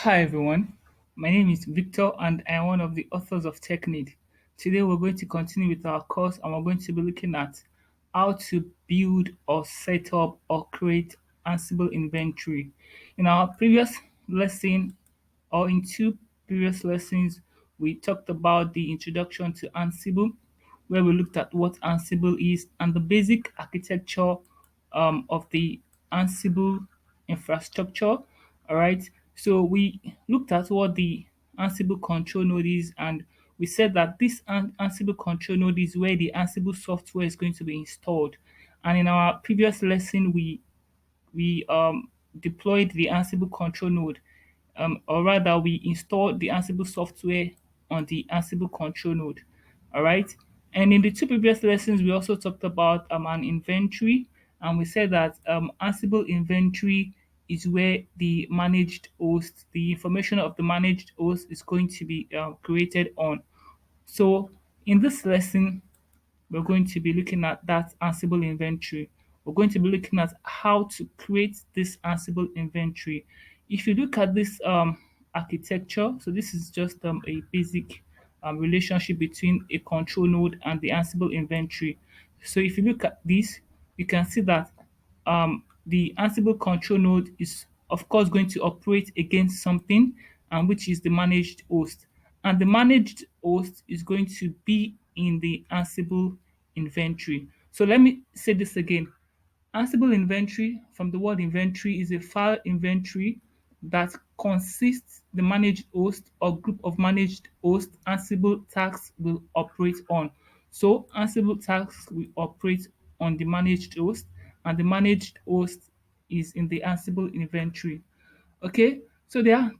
Hi everyone, my name is Victor and I am one of the authors of TechNeed. Today we're going to continue with our course and we're going to be looking at how to build or set up or create Ansible inventory. In our previous lesson or in two previous lessons, we talked about the introduction to Ansible, where we looked at what Ansible is and the basic architecture of the Ansible infrastructure. All right. So we looked at what the Ansible control node is, and we said that this Ansible control node is where the Ansible software is going to be installed. And in our previous lesson, we deployed the Ansible control node, or rather, we installed the Ansible software on the Ansible control node. All right. And in the two previous lessons, we also talked about an inventory, and we said that Ansible inventory is where the managed host, the information of the managed host is going to be created on. So in this lesson, we're going to be looking at that Ansible inventory. We're going to be looking at how to create this Ansible inventory. If you look at this architecture, so this is just a basic relationship between a control node and the Ansible inventory. So if you look at this, you can see that the Ansible control node is, of course, going to operate against something, and which is the managed host. And the managed host is going to be in the Ansible inventory. So let me say this again. Ansible inventory, from the word inventory, is a file inventory that consists the managed host or group of managed hosts Ansible tasks will operate on. So Ansible tasks will operate on the managed host, and the managed host is in the Ansible inventory. Okay, so there are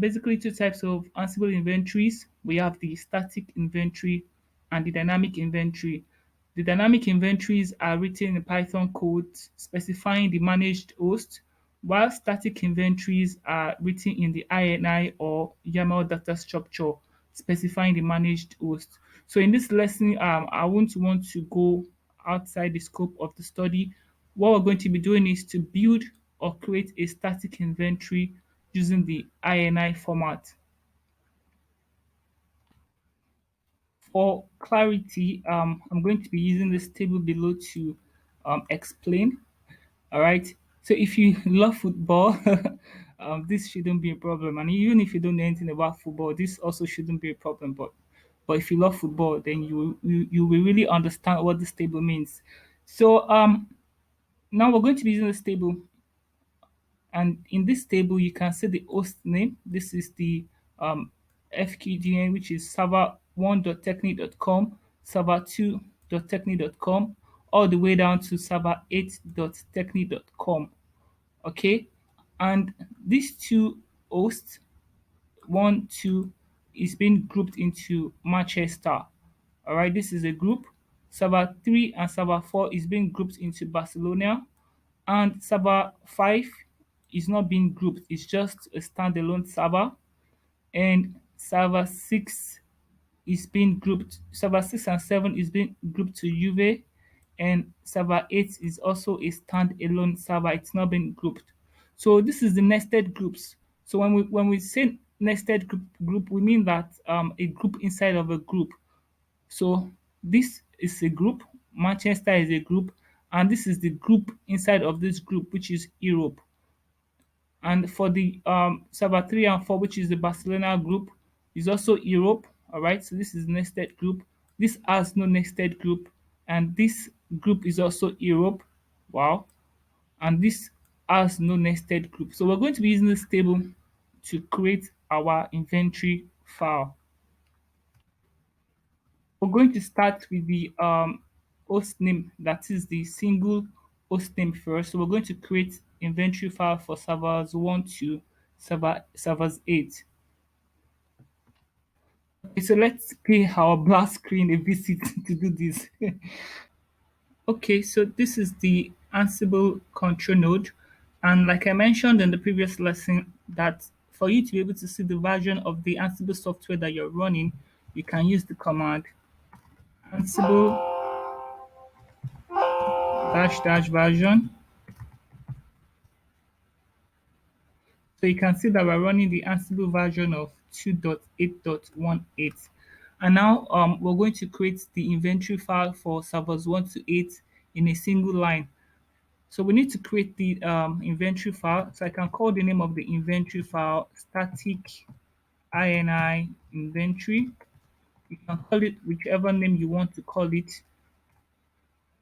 basically two types of Ansible inventories. We have the static inventory and the dynamic inventory. The dynamic inventories are written in Python code specifying the managed host, while static inventories are written in the INI or YAML data structure specifying the managed host. So in this lesson, I won't want to go outside the scope of the study. What we're going to be doing is to build or create a static inventory using the INI format. For clarity, I'm going to be using this table below to explain. All right. So if you love football, this shouldn't be a problem. And even if you don't know anything about football, this also shouldn't be a problem. But if you love football, then you will really understand what this table means. So now we're going to be using this table, and in this table you can see the host name. This is the FQDN, which is server1.technique.com, server2.technique.com, all the way down to server8.technique.com. Okay, and these two hosts, one, two, is being grouped into Manchester. All right, this is a group. Server 3 and server 4 is being grouped into Barcelona, and server 5 is not being grouped, it's just a standalone server. And server 6 is being grouped, server 6 and 7 is being grouped to Juve, and server 8 is also a standalone server, it's not been grouped. So this is the nested groups. So when we say nested group, we mean that a group inside of a group. So this is a group, Manchester is a group, and this is the group inside of this group, which is Europe. And for the server 3 and 4, which is the Barcelona group, is also Europe. All right, so this is nested group. This has no nested group, and this group is also Europe. Wow. And this has no nested group. So we're going to be using this table to create our inventory file. We're going to start with the host name, that is the single host name first. So we're going to create inventory file for servers 1 to servers 8. Okay, so let's pay our blast screen a visit to do this. Okay, so this is the Ansible control node. And like I mentioned in the previous lesson, that for you to be able to see the version of the Ansible software that you're running, you can use the command Ansible dash dash version. So you can see that we're running the Ansible version of 2.8.18. And now we're going to create the inventory file for servers 1 to 8 in a single line. So we need to create the inventory file. So I can call the name of the inventory file static ini inventory. You can call it whichever name you want to call it.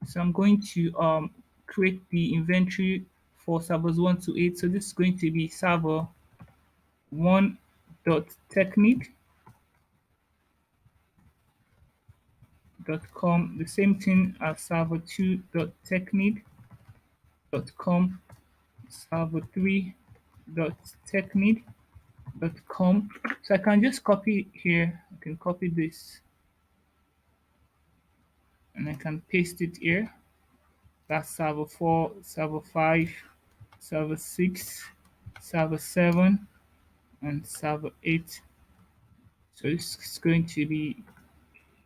So I'm going to create the inventory for servers 1 to 8. So this is going to be server 1.technique.com, the same thing as server 2.technique.com, server 3.technique.com. So I can just copy here. I can copy this and I can paste it here. That's server 4, server 5, server 6, server 7, and server 8. So it's going to be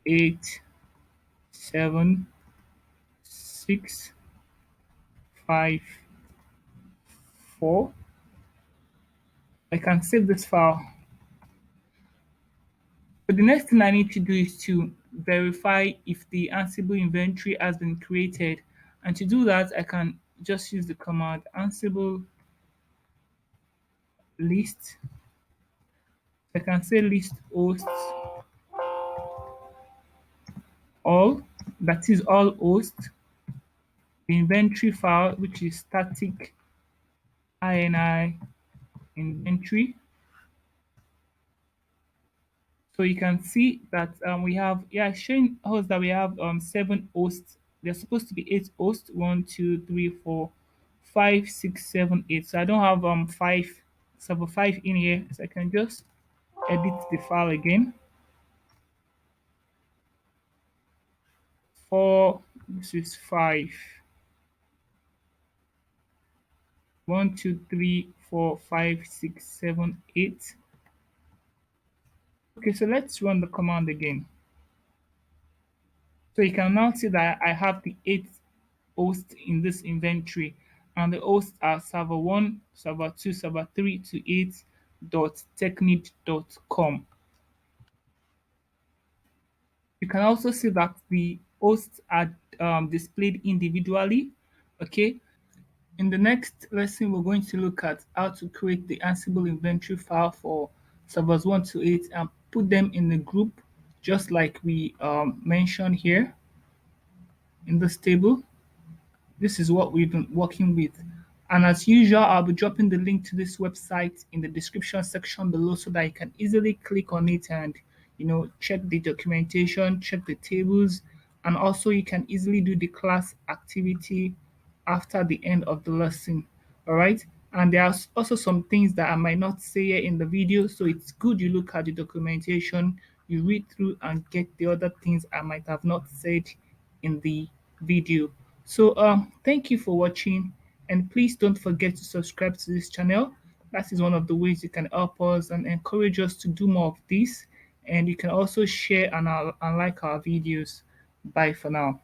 8, 7, 6, 5, 4. I can save this file. But the next thing I need to do is to verify if the Ansible inventory has been created. And to do that, I can just use the command Ansible list. I can say list hosts all, that is all hosts, the inventory file, which is static ini inventory. So you can see that we have, yeah, showing us that we have 7 hosts. There's supposed to be 8 hosts. 1, 2, 3, 4, 5, 6, 7, 8. So I don't have server 5 in here. So I can just edit the file again. 4, this is 5. 1, 2, 3, 4, 5, 6, 7, 8. Okay, so let's run the command again. So you can now see that I have the 8 hosts in this inventory, and the hosts are server 1, server 2, server 3 to 8.technique.com. You can also see that the hosts are displayed individually. Okay. In the next lesson, we're going to look at how to create the Ansible inventory file for servers 1 to 8 and put them in a group, just like we mentioned here in this table. This is what we've been working with. And as usual, I'll be dropping the link to this website in the description section below so that you can easily click on it and check the documentation, check the tables, and also you can easily do the class activity after the end of the lesson. All right. And there are also some things that I might not say here in the video, so it's good you look at the documentation, you read through and get the other things I might have not said in the video. So thank you for watching, and please don't forget to subscribe to this channel. That is one of the ways you can help us and encourage us to do more of this. And you can also share and like our videos. Bye for now.